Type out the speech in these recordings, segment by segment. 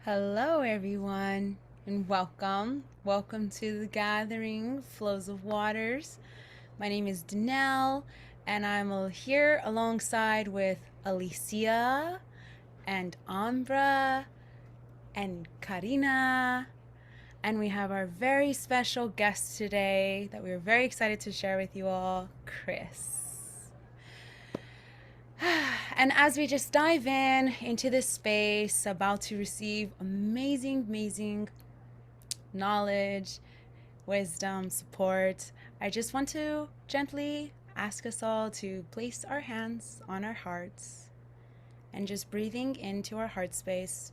Hello, everyone, and welcome. Welcome to the gathering, Flows of Waters. My name is Danelle, and I'm here alongside with Alicia and Ambra and Karina. And we have our very special guest today that we're very excited to share with you all, Kris. And as we just dive into this space, about to receive amazing knowledge, wisdom, support, I just want to gently ask us all to place our hands on our hearts and just breathing into our heart space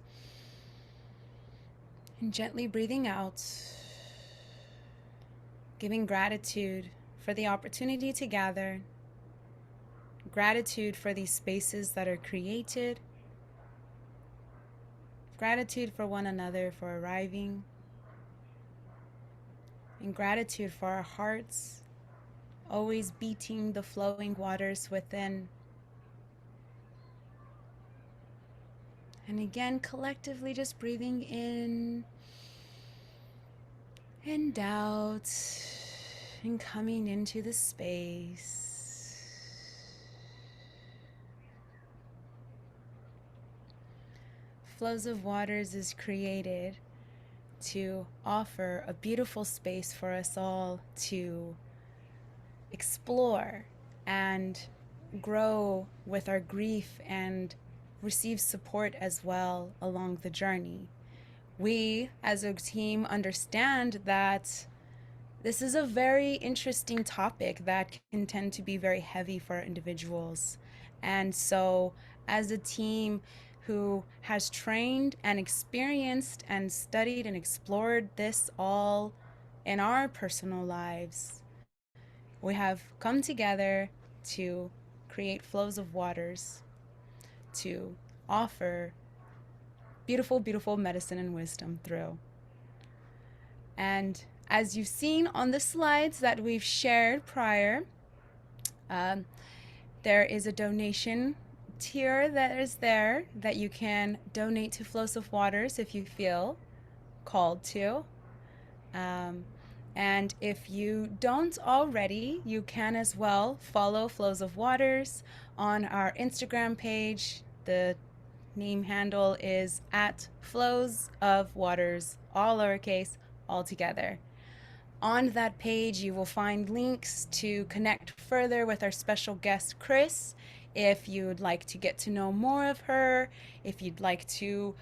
and gently breathing out, giving gratitude for the opportunity to gather, gratitude for these spaces that are created, gratitude for one another for arriving, and gratitude for our hearts always beating the flowing waters within. And again, collectively just breathing in and out and coming into the space. Flows of Waters is created to offer a beautiful space for us all to explore and grow with our grief and receive support as well along the journey. We as a team understand that this is a very interesting topic that can tend to be very heavy for individuals. And so as a team who has trained and experienced and studied and explored this all in our personal lives, we have come together to create Flows of Waters, to offer beautiful medicine and wisdom through. And as you've seen on the slides that we've shared prior, there is a donation tier that is there that you can donate to Flows of Waters if you feel called to. And if you don't already, you can as well follow Flows of Waters on our Instagram page. The name handle is @flowsofwaters, all lowercase, all together. On that page, you will find links to connect further with our special guest, Kris. If you'd like to get to know more of her, if you'd like to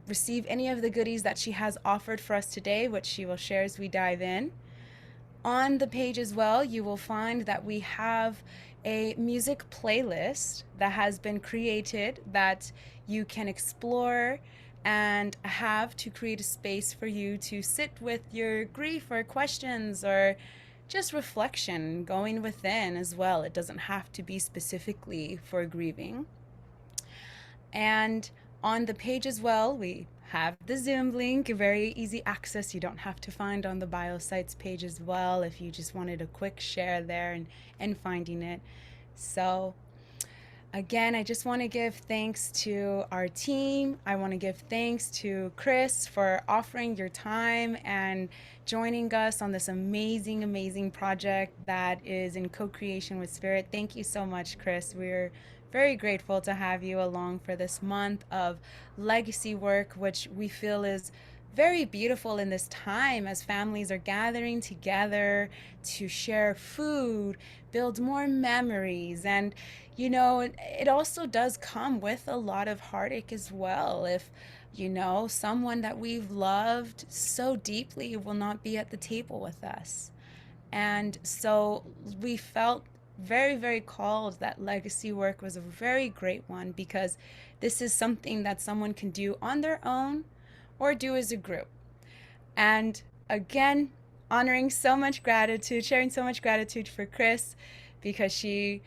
receive any of the goodies that she has offered for us today, which she will share as we dive in. On the page as well, you will find that we have a music playlist that has been created that you can explore and have to create a space for you to sit with your grief or questions or just reflection going within as well. It doesn't have to be specifically for grieving. And on the page as well, we have the Zoom link, very easy access. You don't have to find on the bio sites page as well if you just wanted a quick share there and finding it. So again, I just want to give thanks to our team. I want to give thanks to Kris for offering your time and joining us on this amazing, amazing project that is in co creation with Spirit. Thank you so much, Kris. We're very grateful to have you along for this month of legacy work, which we feel is very beautiful in this time as families are gathering together to share food, build more memories, and it also does come with a lot of heartache as well. If someone that we've loved so deeply will not be at the table with us. And so we felt very, very called that legacy work was a very great one because this is something that someone can do on their own or do as a group. And again, honoring so much gratitude, sharing so much gratitude for Kris because she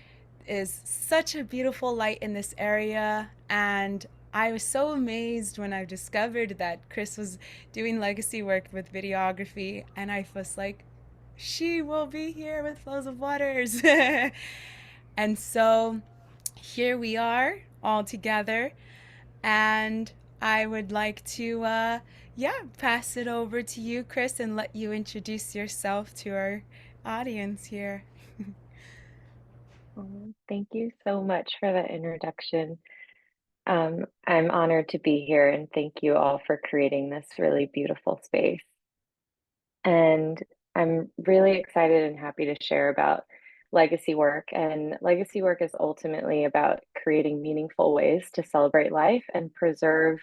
is such a beautiful light in this area. And I was so amazed when I discovered that Kris was doing legacy work with videography. And I was like, she will be here with Flows of Waters. And so here we are all together. And I would like to, pass it over to you, Kris, and let you introduce yourself to our audience here. Thank you so much for the introduction. I'm honored to be here and thank you all for creating this really beautiful space. And I'm really excited and happy to share about legacy work. And legacy work is ultimately about creating meaningful ways to celebrate life and preserve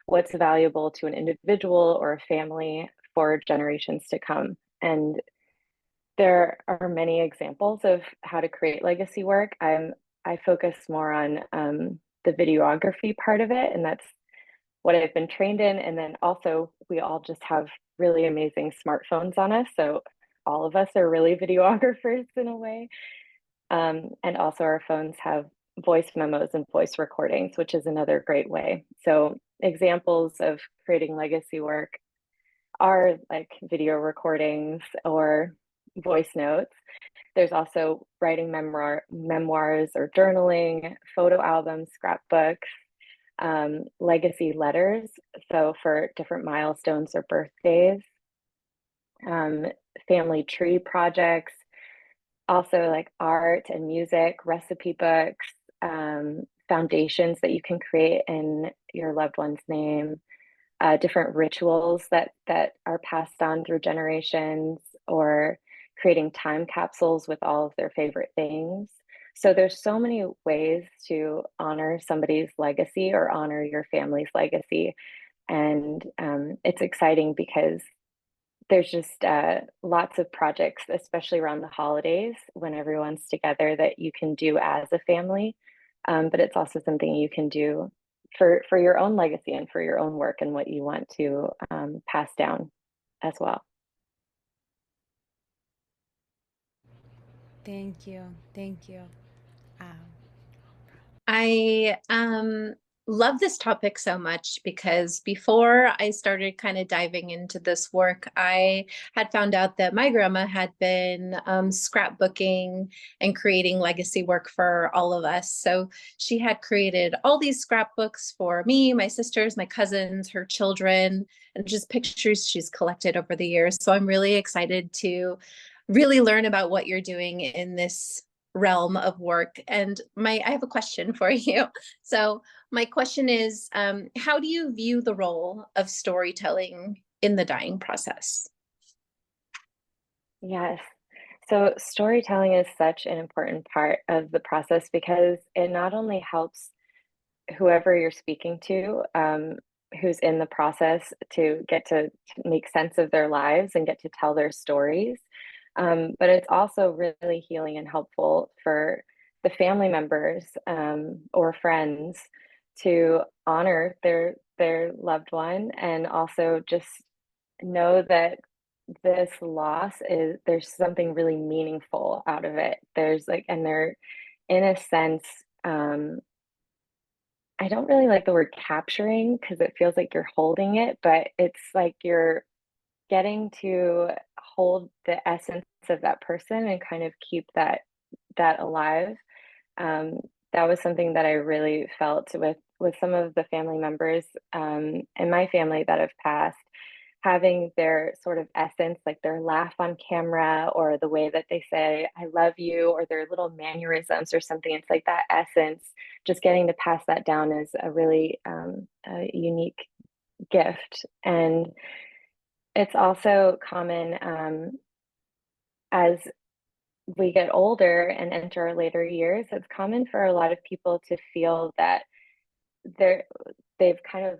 what's valuable to an individual or a family for generations to come. And there are many examples of how to create legacy work. I focus more on the videography part of it, and that's what I've been trained in. And then also, we all just have really amazing smartphones on us, so all of us are really videographers in a way. And also, our phones have voice memos and voice recordings, which is another great way. So, examples of creating legacy work are like video recordings or voice notes. There's also writing memoirs or journaling, photo albums, scrapbooks, legacy letters. So for different milestones or birthdays, um, family tree projects, also like art and music, recipe books, foundations that you can create in your loved one's name, different rituals that are passed on through generations, or creating time capsules with all of their favorite things. So there's so many ways to honor somebody's legacy or honor your family's legacy, and it's exciting because there's just lots of projects, especially around the holidays when everyone's together, that you can do as a family. But it's also something you can do for your own legacy and for your own work and what you want to pass down as well. Thank you. Thank you. Um, I love this topic so much because before I started kind of diving into this work, I had found out that my grandma had been scrapbooking and creating legacy work for all of us. So she had created all these scrapbooks for me, my sisters, my cousins, her children, and just pictures she's collected over the years. So I'm really excited to really learn about what you're doing in this realm of work. And I have a question for you. So my question is, how do you view the role of storytelling in the dying process? Yes. So storytelling is such an important part of the process because it not only helps whoever you're speaking to, who's in the process, to get to make sense of their lives and get to tell their stories. But it's also really healing and helpful for the family members or friends to honor their loved one, and also just know that this loss is, there's something really meaningful out of it. There's like, and they're in a sense, I don't really like the word capturing because it feels like you're holding it, but it's like you're getting to hold the essence of that person and kind of keep that alive. Um, that was something that I really felt with some of the family members in my family that have passed, having their sort of essence, like their laugh on camera or the way that they say "I love you" or their little mannerisms or something. It's like that essence. Just getting to pass that down is a really a unique gift, and it's also common as we get older and enter our later years. It's common for a lot of people to feel that they're they've kind of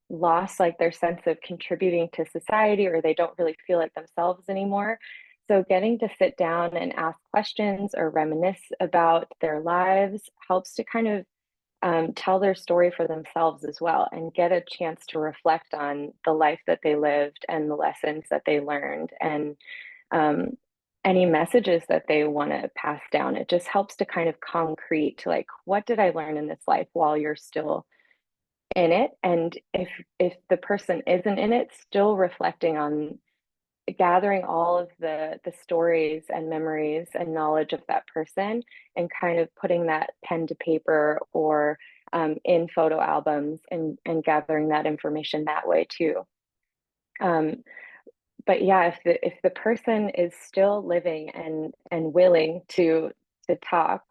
lost like their sense of contributing to society, or they don't really feel it themselves anymore. So getting to sit down and ask questions or reminisce about their lives helps to kind of tell their story for themselves as well and get a chance to reflect on the life that they lived and the lessons that they learned and um, any messages that they want to pass down. It just helps to kind of concrete like, what did I learn in this life while you're still in it? And if the person isn't in it, still reflecting on gathering all of the stories and memories and knowledge of that person and kind of putting that pen to paper or in photo albums and gathering that information that way too. Um, but yeah, if the person is still living and willing to talk,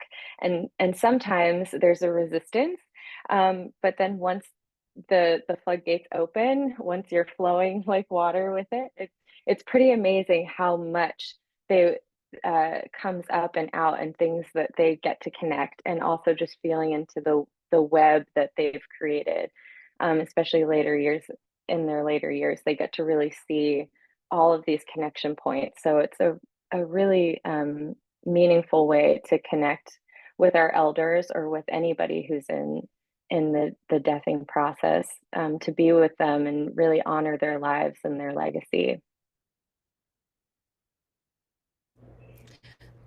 and sometimes there's a resistance, but then once the floodgates open, once you're flowing like water with it, it's pretty amazing how much they comes up and out and things that they get to connect, and also just feeling into the web that they've created, especially later years in their later years, they get to really see all of these connection points. So it's a really meaningful way to connect with our elders or with anybody who's in the deathing process, to be with them and really honor their lives and their legacy.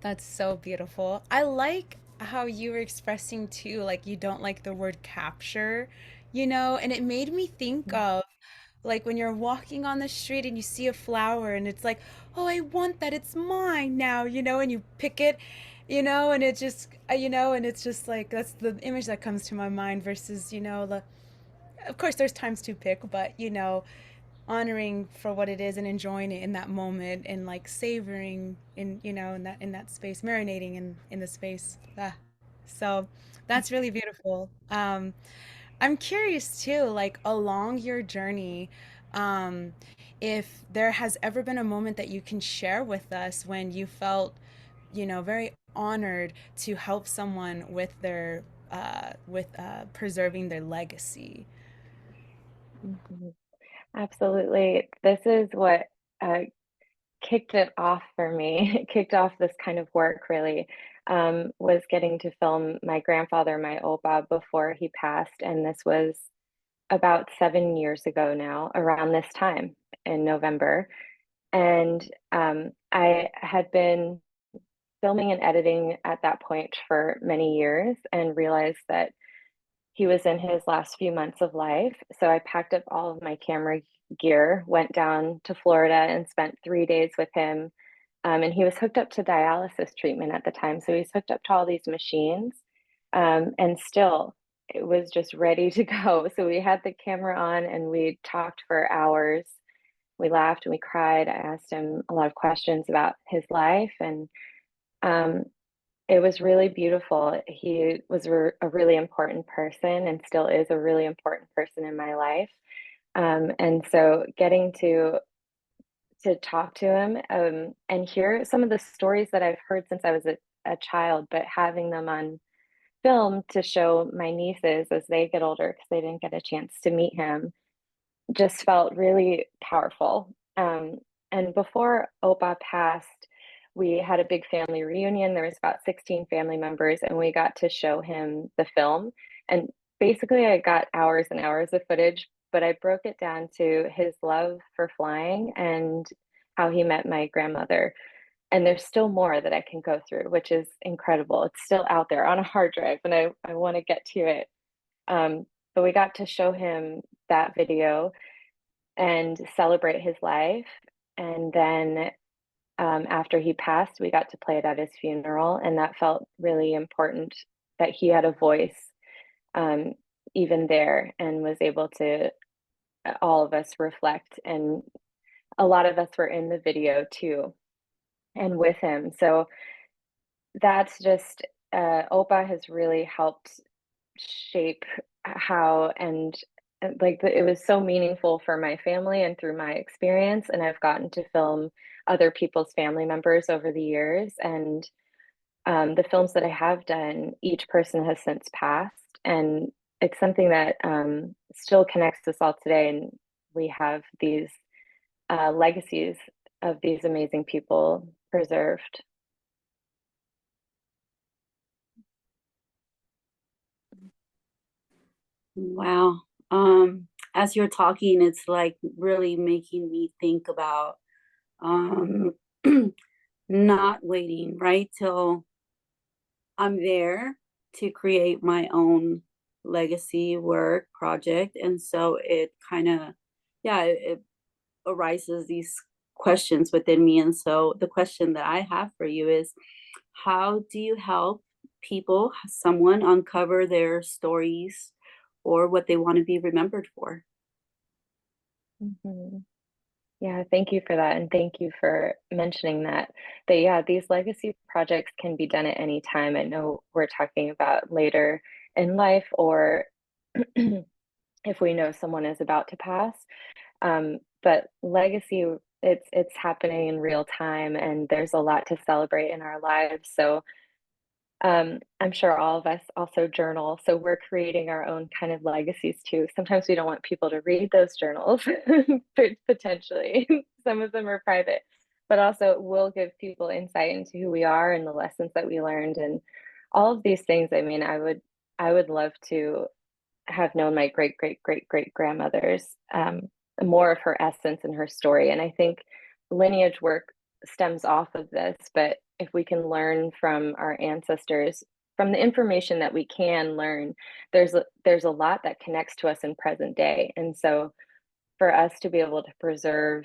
That's so beautiful. I like how you were expressing too, like you don't like the word capture, and it made me think of like when you're walking on the street and you see a flower and it's like, oh, I want that, it's mine now, and you pick it, and it just, and it's just like that's the image that comes to my mind versus, of course there's times to pick, but honoring for what it is and enjoying it in that moment and like savoring in in that space, marinating in the space. So that's really beautiful. I'm curious too, like along your journey, um, if there has ever been a moment that you can share with us when you felt, very honored to help someone with their with preserving their legacy. Mhm. Absolutely. This is what uh, kicked it off for me. It kicked off this kind of work really, was getting to film my grandfather, my Opa, before he passed. And this was about 7 years ago now, around this time in November. And I had been filming and editing at that point for many years and realized that he was in his last few months of life. So I packed up all of my camera gear, went down to Florida, and spent 3 days with him. And he was hooked up to dialysis treatment at the time. So he's hooked up to all these machines. And still, it was just ready to go. So we had the camera on and we talked for hours. We laughed and we cried. I asked him a lot of questions about his life, and um, it was really beautiful. He was a really important person and still is a really important person in my life. And so getting to talk to him and hear some of the stories that I've heard since I was a child, but having them on film to show my nieces as they get older because they didn't get a chance to meet him just felt really powerful. And before Opa passed, we had a big family reunion. There was about 16 family members, and we got to show him the film. And basically, I got hours and hours of footage, but I broke it down to his love for flying and how he met my grandmother. And there's still more that I can go through, which is incredible. It's still out there on a hard drive, and I want to get to it. But we got to show him that video and celebrate his life. And then after he passed, we got to play it at his funeral, and that felt really important that he had a voice um, even there and was able to all of us reflect. And a lot of us were in the video too and with him. So that's just, Opa has really helped shape how and like it was so meaningful for my family and through my experience. And I've gotten to film other people's family members over the years. And the films that I have done, each person has since passed. And it's something that still connects us all today. And we have these legacies of these amazing people preserved. Wow. As you're talking, it's like really making me think about um, not waiting right till I'm there to create my own legacy work project. And so it kind of, yeah, it arises these questions within me. And so the question that I have for you is, how do you help people, someone uncover their stories or what they want to be remembered for? Mhm. Yeah, thank you for that. And thank you for mentioning that. That, yeah, these legacy projects can be done at any time. I know we're talking about later in life, or if we know someone is about to pass. But legacy, it's happening in real time, and there's a lot to celebrate in our lives. So I'm sure all of us also journal, so we're creating our own kind of legacies too. Sometimes we don't want people to read those journals, potentially. Some of them are private, but also it will give people insight into who we are and the lessons that we learned and all of these things. I mean, I would love to have known my great great great great grandmother's more of her essence and her story. And I think lineage work stems off of this. But if we can learn from our ancestors, from the information that we can learn, there's a lot that connects to us in present day. And so for us to be able to preserve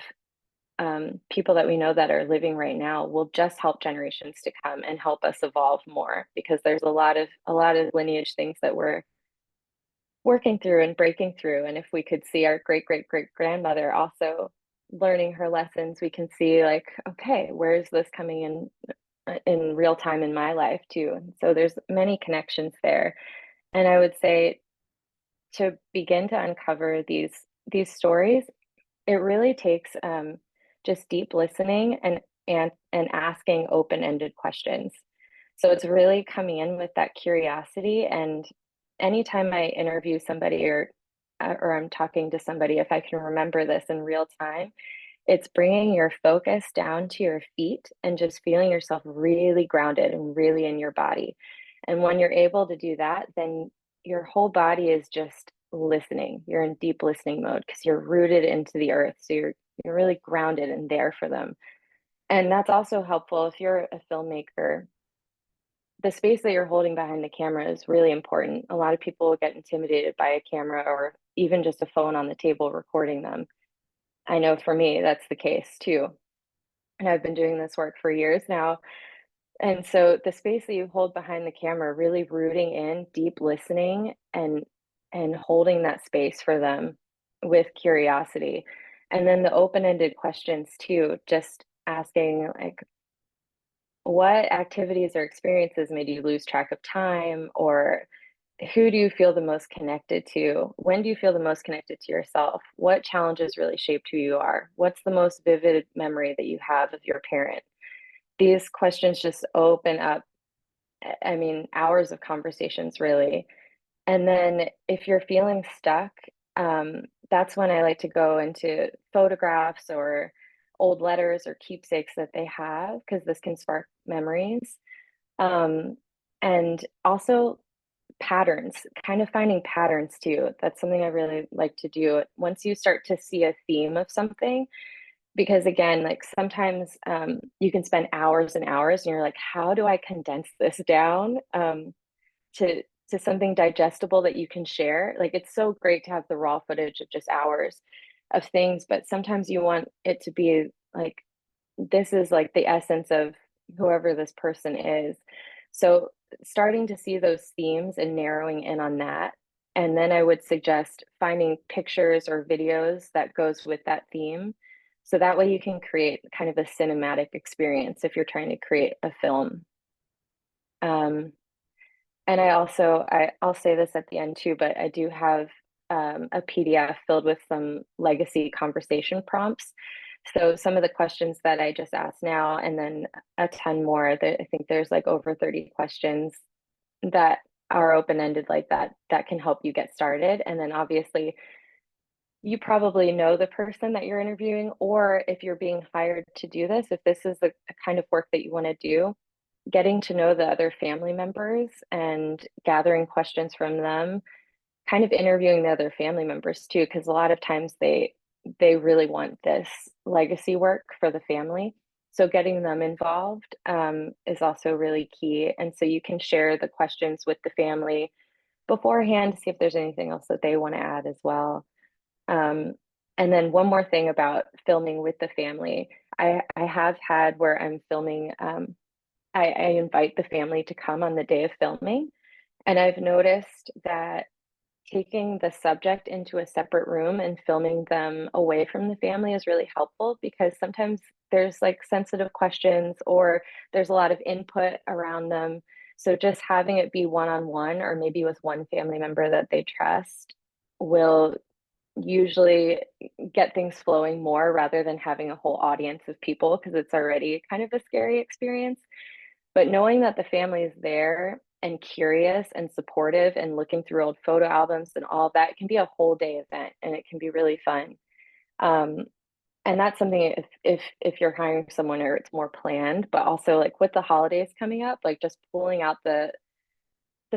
people that we know that are living right now will just help generations to come and help us evolve more, because there's a lot of lineage things that we're working through and breaking through. And if we could see our great great great grandmother also learning her lessons, we can see like, okay, where is this coming in real time in my life too? And so there's many connections there. And I would say to begin to uncover these stories, it really takes just deep listening and asking open-ended questions. So it's really coming in with that curiosity. And anytime I interview somebody or I'm talking to somebody, if I can remember this in real time, it's bringing your focus down to your feet and just feeling yourself really grounded and really in your body. And when you're able to do that, then your whole body is just listening. You're in deep listening mode because you're rooted into the earth. So you're really grounded and there for them. And that's also helpful if you're a filmmaker. The space that you're holding behind the camera is really important. A lot of people get intimidated by a camera or even just a phone on the table recording them. I know for me, that's the case too. And I've been doing this work for years now. And so the space that you hold behind the camera, really rooting in, deep listening and holding that space for them with curiosity. And then the open-ended questions too, just asking like, what activities or experiences made you lose track of time? Or who do you feel the most connected to? When do you feel the most connected to yourself? What challenges really shaped who you are? What's the most vivid memory that you have of your parent? These questions just open up, I mean, hours of conversations, really. And then if you're feeling stuck, that's when I like to go into photographs or old letters or keepsakes that they have, because this can spark memories. Um, and also patterns, kind of finding patterns too. That's something I really like to do. Once you start to see a theme of something, because again, like sometimes you can spend hours and hours and you're like, how do I condense this down to to something digestible that you can share. Like, it's so great to have the raw footage of just hours of things, but sometimes you want it to be like, this is like the essence of whoever this person is. So starting to see those themes and narrowing in on that. And then I would suggest finding pictures or videos that goes with that theme. So that way you can create kind of a cinematic experience if you're trying to create a film. And I'll say this at the end too, but I do have a PDF filled with some legacy conversation prompts. So some of the questions that I just asked now, and then a ton more, that I think there's like over 30 questions that are open-ended like that, that can help you get started. And then obviously you probably know the person that you're interviewing, or if you're being hired to do this, if this is the kind of work that you want to do, getting to know the other family members and gathering questions from them, kind of interviewing the other family members too, because a lot of times they really want this legacy work for the family. So getting them involved is also really key. And so you can share the questions with the family beforehand to see if there's anything else that they want to add as well. And then one more thing about filming with the family. I have had where I'm filming, I invite the family to come on the day of filming. And I've noticed that taking the subject into a separate room and filming them away from the family is really helpful, because sometimes there's like sensitive questions or there's a lot of input around them. So just having it be one-on-one, or maybe with one family member that they trust, will usually get things flowing more rather than having a whole audience of people, because it's already kind of a scary experience. But knowing that the family is there and curious and supportive and looking through old photo albums and all of that, it can be a whole day event and it can be really fun. And that's something, if you're hiring someone or it's more planned, but also like with the holidays coming up, like just pulling out the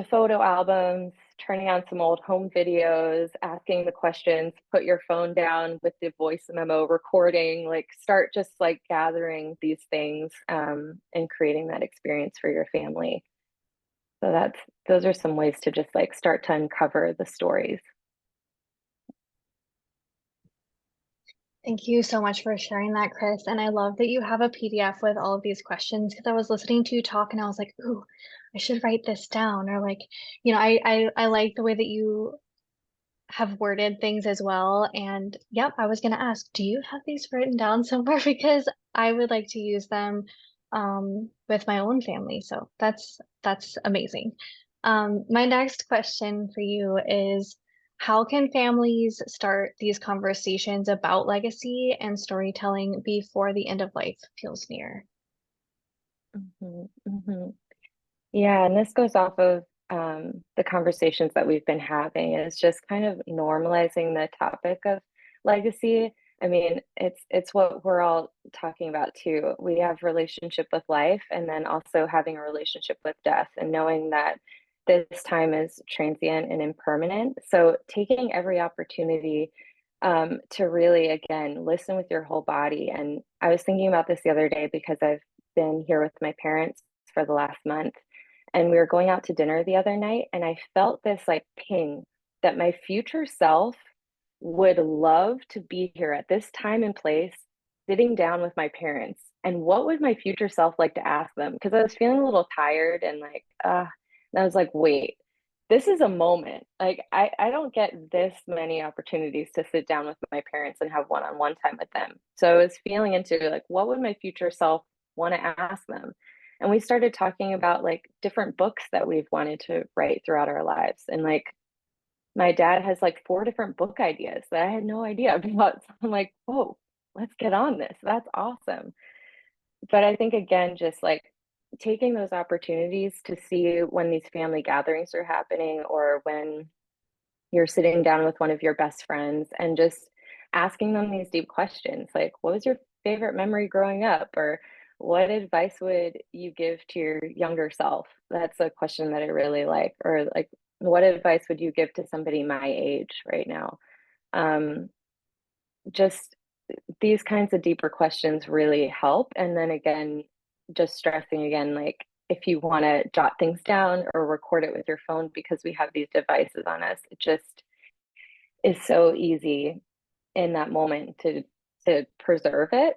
photo albums, turning on some old home videos, asking the questions, put your phone down with the voice memo recording, like start just like gathering these things and creating that experience for your family. So those are some ways to just like start to uncover the stories. Thank you so much for sharing that, Kris. And I love that you have a PDF with all of these questions, because I was listening to you talk and I was like, ooh, I should write this down. Or like, I like the way that you have worded things as well. And yep, I was going to ask, do you have these written down somewhere? Because I would like to use them with my own family. So that's amazing. My next question for you is, how can families start these conversations about legacy and storytelling before the end of life feels near? Yeah, and this goes off of the conversations that we've been having. It's just kind of normalizing the topic of legacy. I mean, it's what we're all talking about too. We have relationship with life, and then also having a relationship with death, and knowing that this time is transient and impermanent. So taking every opportunity to really, again, listen with your whole body. And I was thinking about this the other day because I've been here with my parents for the last month, and we were going out to dinner the other night, and I felt this like ping that my future self would love to be here at this time and place, sitting down with my parents. And what would my future self like to ask them? Because I was feeling a little tired and like, and I was like, wait, this is a moment. Like, I don't get this many opportunities to sit down with my parents and have one-on-one time with them. So I was feeling into like, what would my future self want to ask them? And we started talking about like different books that we've wanted to write throughout our lives. And like, my dad has like 4 different book ideas that I had no idea about. So I'm like, whoa, let's get on this. That's awesome. But I think again, just like taking those opportunities to see when these family gatherings are happening, or when you're sitting down with one of your best friends and just asking them these deep questions like, what was your favorite memory growing up? Or what advice would you give to your younger self? That's a question that I really like. Or like, what advice would you give to somebody my age right now? Just these kinds of deeper questions really help. And then again, just stressing again, like, if you want to jot things down or record it with your phone, because we have these devices on us, it just is so easy in that moment to preserve it,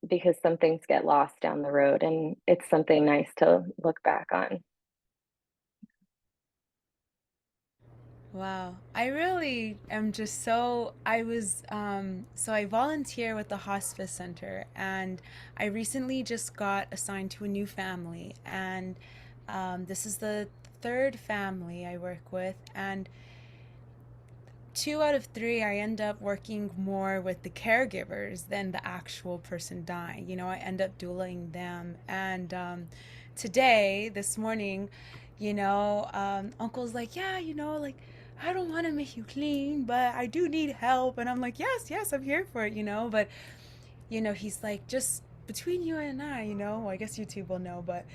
because some things get lost down the road, and it's something nice to look back on. Wow. I really am just so so I volunteer with the hospice center, and I recently just got assigned to a new family, and this is the third family I work with, and 2 out of 3 I end up working more with the caregivers than the actual person dying. I end up dueling them, and today, this morning, Uncle's like, yeah, like, I don't want to make you clean, but I do need help. And I'm like, yes, yes, I'm here for it. But, he's like, just between you and I, I guess YouTube will know, but,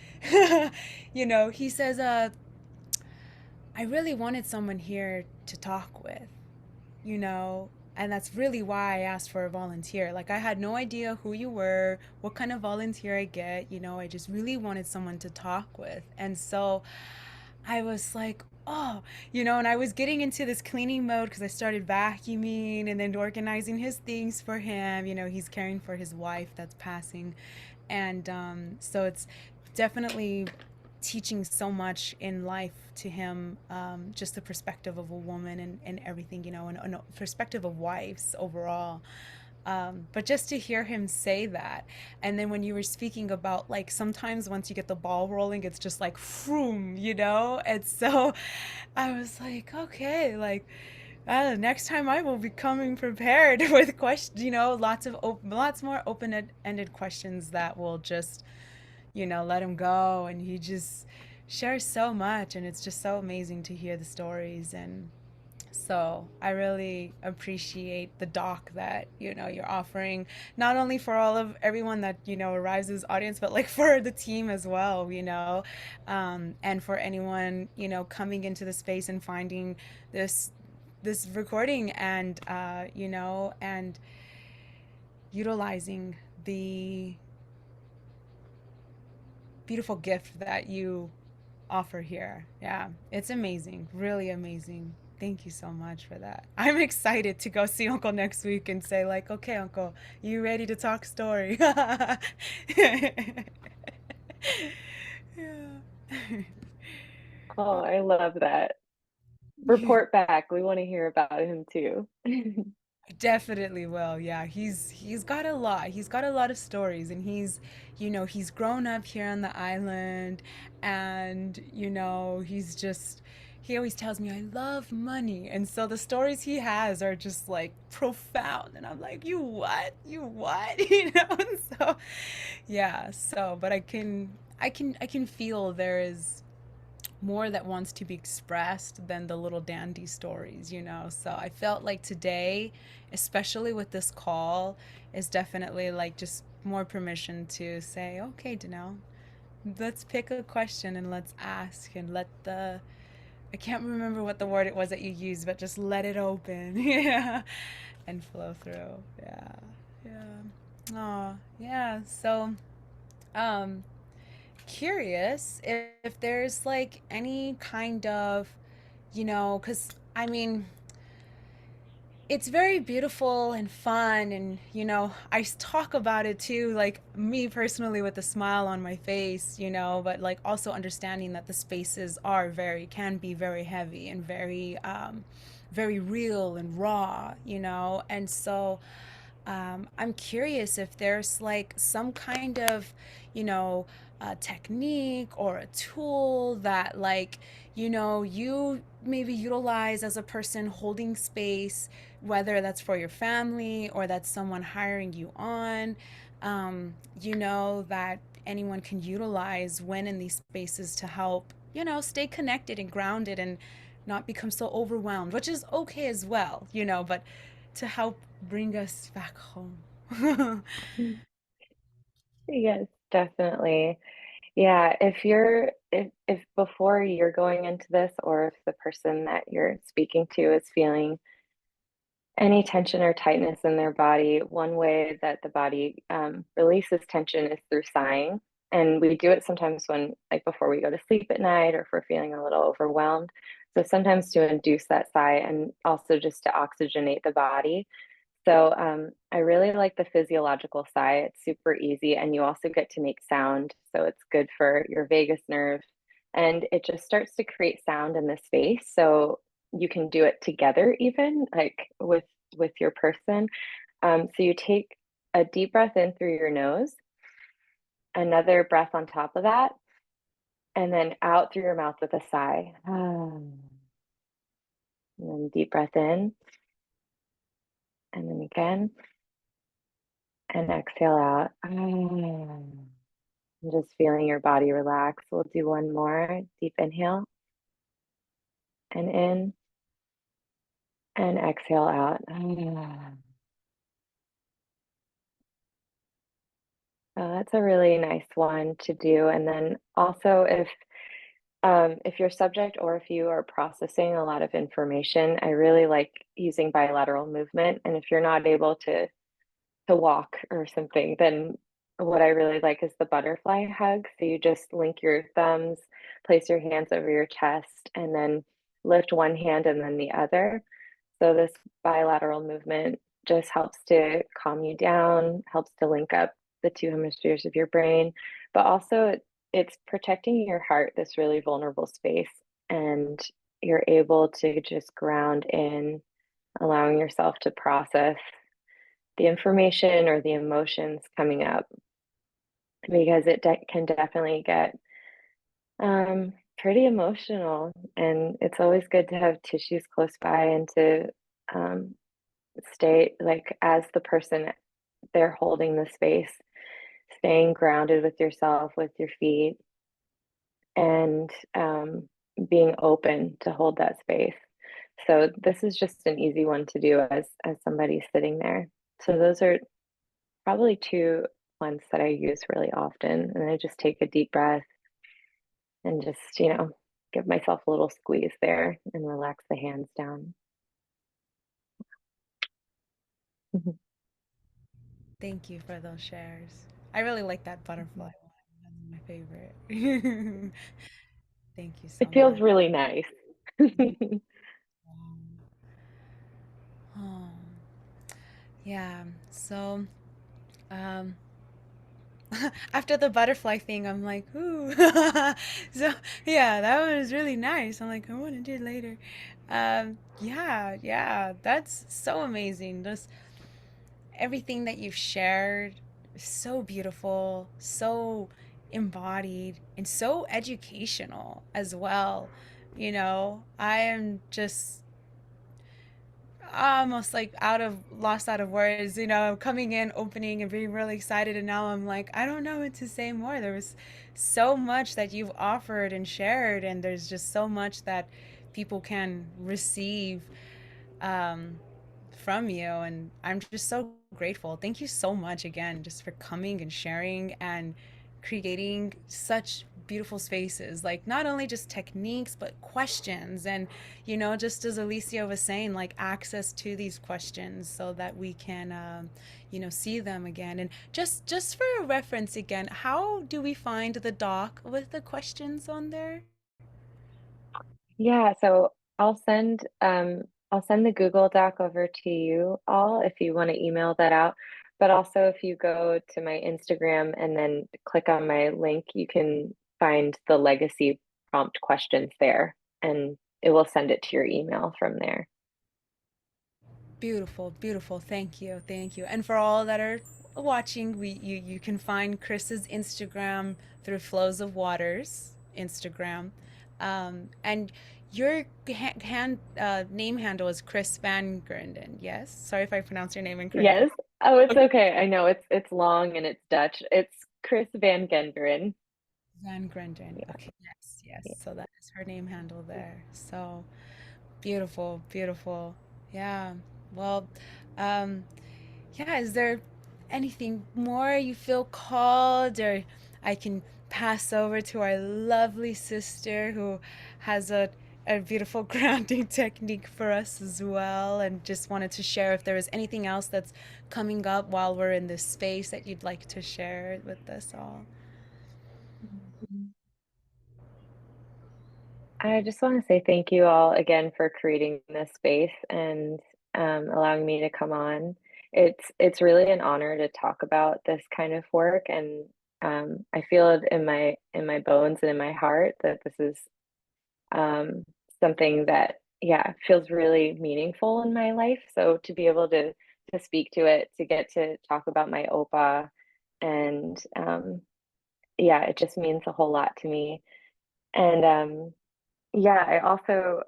he says, I really wanted someone here to talk with, you know, and that's really why I asked for a volunteer. Like, I had no idea who you were, what kind of volunteer I get, I just really wanted someone to talk with. And so I was like, oh, and I was getting into this cleaning mode because I started vacuuming and then organizing his things for him. He's caring for his wife that's passing. And so it's definitely teaching so much in life to him, just the perspective of a woman and everything, and a perspective of wives overall. But just to hear him say that, and then when you were speaking about, like, sometimes once you get the ball rolling, it's just like, vroom, and so I was like, okay, like, next time I will be coming prepared with questions, lots more open-ended questions that will just, let him go. And he just shares so much, and it's just so amazing to hear the stories. And so I really appreciate the doc that, you're offering, not only for all of everyone that, arrives as audience, but like for the team as well, and for anyone, coming into the space and finding this recording, and, and utilizing the beautiful gift that you offer here. Yeah, it's amazing, really amazing. Thank you so much for that. I'm excited to go see Uncle next week and say, like, okay, Uncle, you ready to talk story? Yeah. Oh, I love that. Report back. We want to hear about him too. Definitely will. Yeah, he's got a lot. He's got a lot of stories, and he's grown up here on the island, and he always tells me, I love money. And so the stories he has are just like profound, and I'm like, you what? You what? And so yeah, but I can feel there is more that wants to be expressed than the little dandy stories. So I felt like today, especially with this call, is definitely like just more permission to say, okay, Danelle, let's pick a question and let's ask, and I can't remember what the word it was that you used, but just let it open. Yeah, and flow through. Yeah, yeah. Oh, yeah. So, um, curious if there's like any kind of, because I mean, it's very beautiful and fun, and I talk about it too, like me personally, with a smile on my face, but like also understanding that the spaces can be very heavy and very very real and raw, and so I'm curious if there's like some kind of, technique or a tool that, like, you maybe utilize as a person holding space, whether that's for your family or that's someone hiring you on, that anyone can utilize when in these spaces to help, stay connected and grounded and not become so overwhelmed, which is okay as well, but to help bring us back home. Yes, definitely. Yeah, if before you're going into this, or if the person that you're speaking to is feeling any tension or tightness in their body, one way that the body releases tension is through sighing. And we do it sometimes when, like, before we go to sleep at night, or if we're feeling a little overwhelmed. So sometimes to induce that sigh, and also just to oxygenate the body. So I really like the physiological sigh. It's super easy, and you also get to make sound. So it's good for your vagus nerve, and it just starts to create sound in the space. So you can do it together, even like with your person. So you take a deep breath in through your nose, another breath on top of that, and then out through your mouth with a sigh. And then deep breath in, and then again, and exhale out. And just feeling your body relax. We'll do one more deep inhale, and in, and exhale out. So that's a really nice one to do. And then also, if you're subject, or if you are processing a lot of information, I really like using bilateral movement. And if you're not able to walk or something, then what I really like is the butterfly hug. So you just link your thumbs, place your hands over your chest, and then lift one hand and then the other. So this bilateral movement just helps to calm you down, helps to link up the two hemispheres of your brain, but also it's protecting your heart, this really vulnerable space, and you're able to just ground in, allowing yourself to process the information or the emotions coming up, because it can definitely get pretty emotional, and it's always good to have tissues close by, and to um, stay, like, as the person they're holding the space, staying grounded with yourself, with your feet, and being open to hold that space. So this is just an easy one to do as somebody sitting there. So those are probably two ones that I use really often. And I just take a deep breath and just, give myself a little squeeze there and relax the hands down. Mhm. Thank you for those shares. I really like that butterfly one. That's my favorite. Thank you so It feels much. really nice. Oh, yeah. So, um, after the butterfly thing, I'm like, ooh. So, yeah, that one was really nice. I'm like, I want to do it later. Yeah, yeah, that's so amazing. Just everything that you've shared is so beautiful, so embodied, and so educational as well. I am just almost like lost out of words, coming in, opening, and being really excited. And now I'm like, I don't know what to say more. There was so much that you've offered and shared, and there's just so much that people can receive um, from you. And I'm just so grateful. Thank you so much again, just for coming and sharing and creating such beautiful spaces, like not only just techniques but questions, and just as Alicia was saying, like access to these questions so that we can see them again. And just for a reference again, how do we find the doc with the questions on there? Yeah, so I'll send the Google Doc over to you all if you want to email that out. But also, if you go to my Instagram and then click on my link, you can find the legacy prompt questions there, and it will send it to your email from there. Beautiful, beautiful. Thank you, thank you. And for all that are watching, you can find Kris's Instagram through Flows of Waters Instagram, and your name handle is Kris Van Grunden. Yes, sorry if I pronounced your name incorrectly. Yes. Oh, it's okay. I know it's long and it's Dutch. It's Kris van Genderen. Van Grunden. Yeah. Okay, yes, yes. Yeah. So that is her name handle there. So beautiful, beautiful. Yeah. Well, um, yeah, is there anything more you feel called, or I can pass over to our lovely sister who has a beautiful grounding technique for us as well, and just wanted to share if there is anything else that's coming up while we're in this space that you'd like to share with us all. I just want to say thank you all again for creating this space and allowing me to come on. It's really an honor to talk about this kind of work, and I feel it in my bones and in my heart that this is um, something that, yeah, feels really meaningful in my life. So to be able to speak to it, to get to talk about my OPA, and yeah, it just means a whole lot to me. And yeah, I also,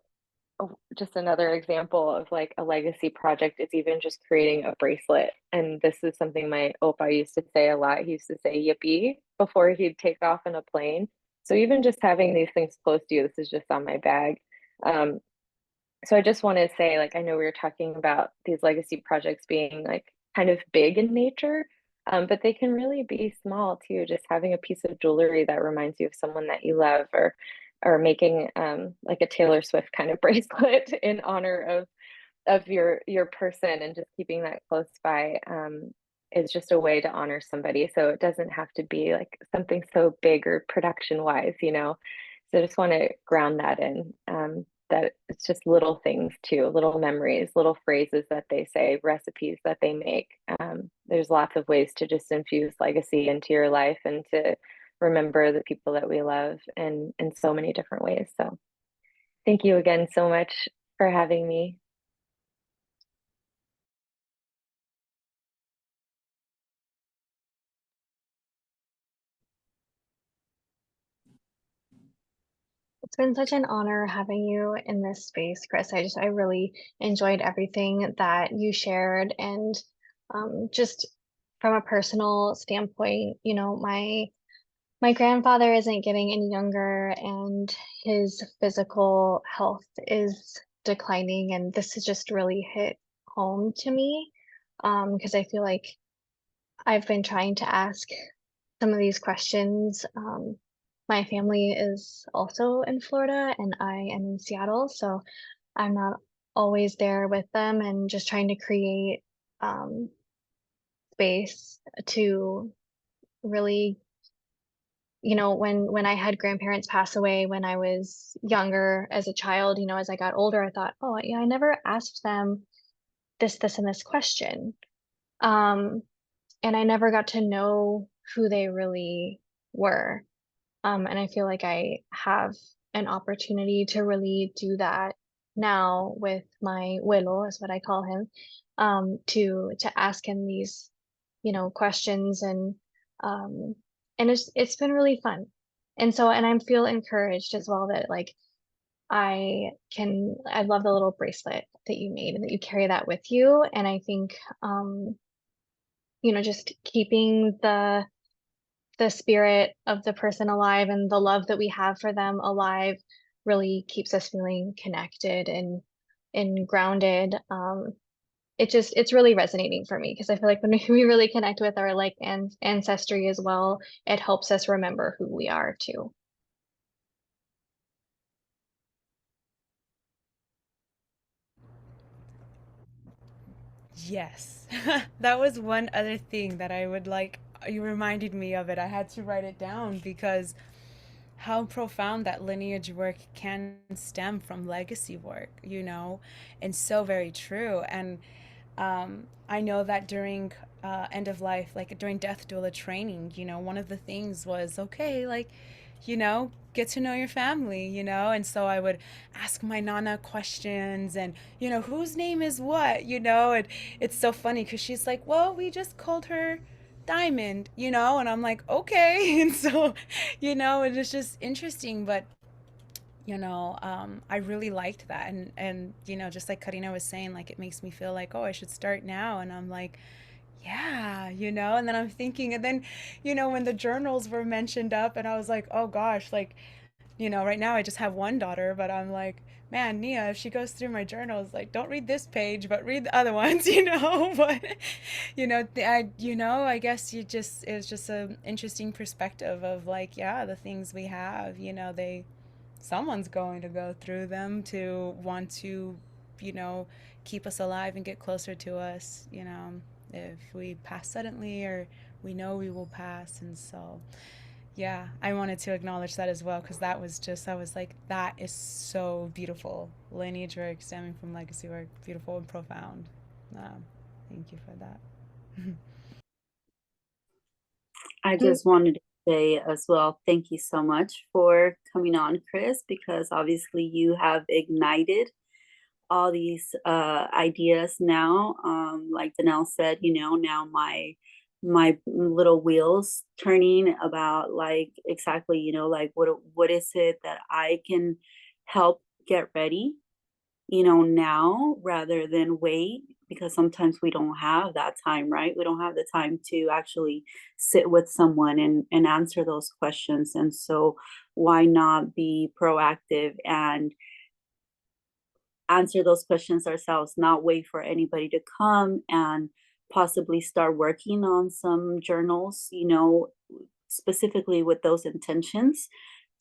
oh, just another example of like a legacy project is even just creating a bracelet. And this is something my Opa used to say a lot. He used to say yippee before he'd take off in a plane. So even just having these things close to you, this is just on my bag. Um, so I just want to say, like, I know we were talking about these legacy projects being like kind of big in nature, but they can really be small too. Just having a piece of jewelry that reminds you of someone that you love, or making like a Taylor Swift kind of bracelet in honor of your person, and just keeping that close by is just a way to honor somebody. So it doesn't have to be like something so big or production wise, you know. So I just want to ground that in, that it's just little things too, little memories, little phrases that they say, recipes that they make. There's lots of ways to just infuse legacy into your life and to remember the people that we love in so many different ways. So thank you again so much for having me. It's been such an honor having you in this space, Kris. I really enjoyed everything that you shared. And just from a personal standpoint, you know, my grandfather isn't getting any younger, and his physical health is declining. And this has just really hit home to me, because I feel like I've been trying to ask some of these questions. My family is also in Florida and I am in Seattle, so I'm not always there with them, and just trying to create um, space to really, you know, when I had grandparents pass away when I was younger as a child, you know, as I got older, I thought, oh, yeah, I never asked them this, and this question. Um, and I never got to know who they really were. And I feel like I have an opportunity to really do that now with my Willow, is what I call him, to ask him these, you know, questions, um, and it's been really fun. And so, and I feel encouraged as well that like I love the little bracelet that you made and that you carry that with you. And I think, you know, just keeping the spirit of the person alive and the love that we have for them alive really keeps us feeling connected and grounded. It's really resonating for me because I feel like when we really connect with our like ancestry as well, it helps us remember who we are too. Yes. That was one other thing that I would like. You reminded me of it. I had to write it down because how profound that lineage work can stem from legacy work, you know, and so very true. And I know that during end of life, like during death doula training, you know, one of the things was okay, like, you know, get to know your family, you know, and so I would ask my nana questions, and you know, whose name is what, you know, and it's so funny because she's like, well, we just called her Diamond, you know, and I'm like, okay, and so, you know, it is just interesting, but you know, I really liked that, and you know, just like Karina was saying, like it makes me feel like, oh, I should start now, and I'm like, yeah, you know, and then I'm thinking, and then, you know, when the journals were mentioned up, and I was like, oh gosh, like, you know, right now I just have one daughter, but I'm like, man, Nia, if she goes through my journals, like, don't read this page, but read the other ones, you know. But you know, I guess you just it's just an interesting perspective of like, yeah, the things we have, you know, they someone's going to go through them to want to, you know, keep us alive and get closer to us, you know, if we pass suddenly or we know we will pass. And so, Yeah, I wanted to acknowledge that as well because that was just, I was like, that is so beautiful. Lineage work stemming from legacy work, beautiful and profound. Thank you for that. I just wanted to say as well, thank you so much for coming on, Kris, because obviously you have ignited all these ideas now. Like Danelle said, now my little wheels turning about like exactly, like what is it that I can help get ready, now rather than wait, because sometimes we don't have that time, right? We don't have the time to actually sit with someone and answer those questions. And so why not be proactive and answer those questions ourselves, not wait for anybody to come, and possibly start working on some journals, specifically with those intentions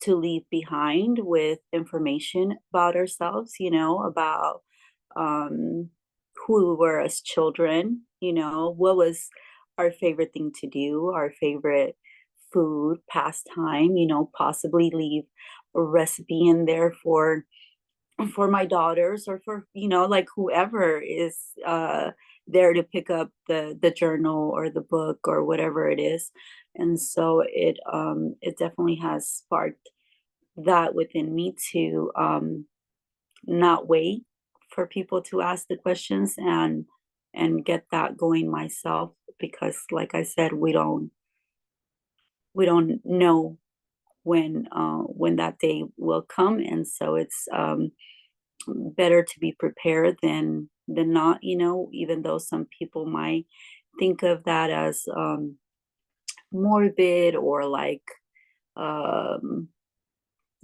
to leave behind with information about ourselves, about um, who we were as children, what was our favorite thing to do, our favorite food, pastime, possibly leave a recipe in there for my daughters, or for like whoever is there to pick up the journal or the book or whatever it is. And so it definitely has sparked that within me to not wait for people to ask the questions, and get that going myself, because like I said, we don't know when that day will come. And so it's better to be prepared than not, even though some people might think of that as morbid, or like um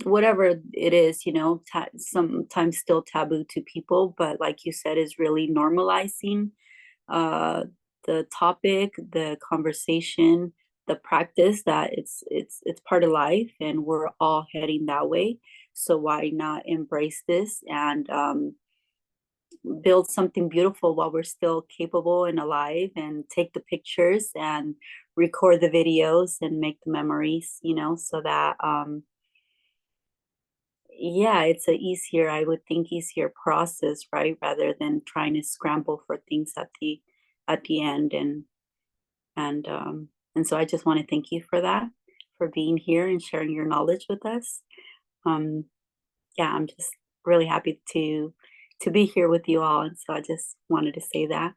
whatever it is, sometimes still taboo to people, but like you said, is really normalizing uh the topic, the conversation, the practice, that it's part of life, and we're all heading that way. So why not embrace this and build something beautiful while we're still capable and alive, and take the pictures and record the videos and make the memories, so that yeah, it's a easier, I would think, easier process, right? Rather than trying to scramble for things at the end. And so I just want to thank you for that, for being here and sharing your knowledge with us. um yeah, I'm just really happy to be here with you all, and so I just wanted to say that.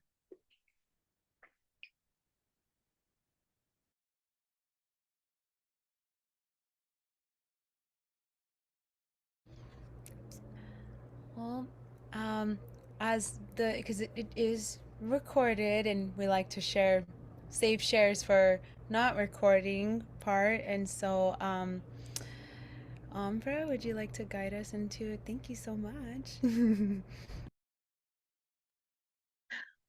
Well, um, as because it is recorded, and we like to share, save shares for not recording part, and so Umbra, would you like to guide us into it? Thank you so much.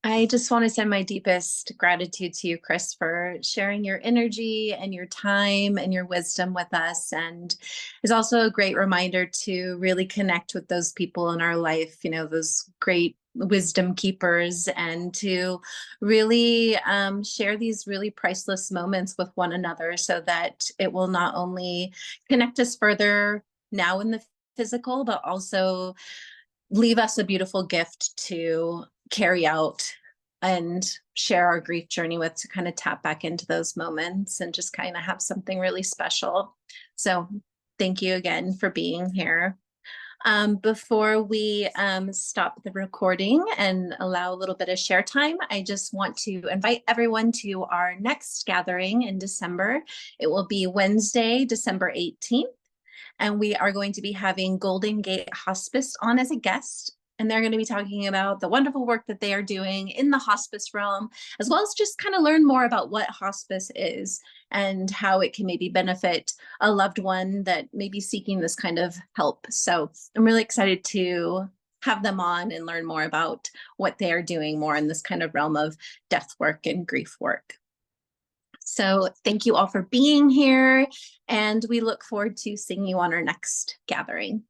I just want to send my deepest gratitude to you, Kris, for sharing your energy and your time and your wisdom with us. And it's also a great reminder to really connect with those people in our life, those great wisdom keepers, and to really share these really priceless moments with one another, so that it will not only connect us further now in the physical, but also leave us a beautiful gift to carry out and share our grief journey with, to kind of tap back into those moments and just kind of have something really special. So thank you again for being here. Before we stop the recording and allow a little bit of share time, I just want to invite everyone to our next gathering in December. It will be Wednesday, December 18th. And we are going to be having Golden Gate Hospice on as a guest. And they're going to be talking about the wonderful work that they are doing in the hospice realm, as well as just kind of learn more about what hospice is and how it can maybe benefit a loved one that may be seeking this kind of help. So I'm really excited to have them on and learn more about what they are doing more in this kind of realm of death work and grief work. So thank you all for being here, and we look forward to seeing you on our next gathering.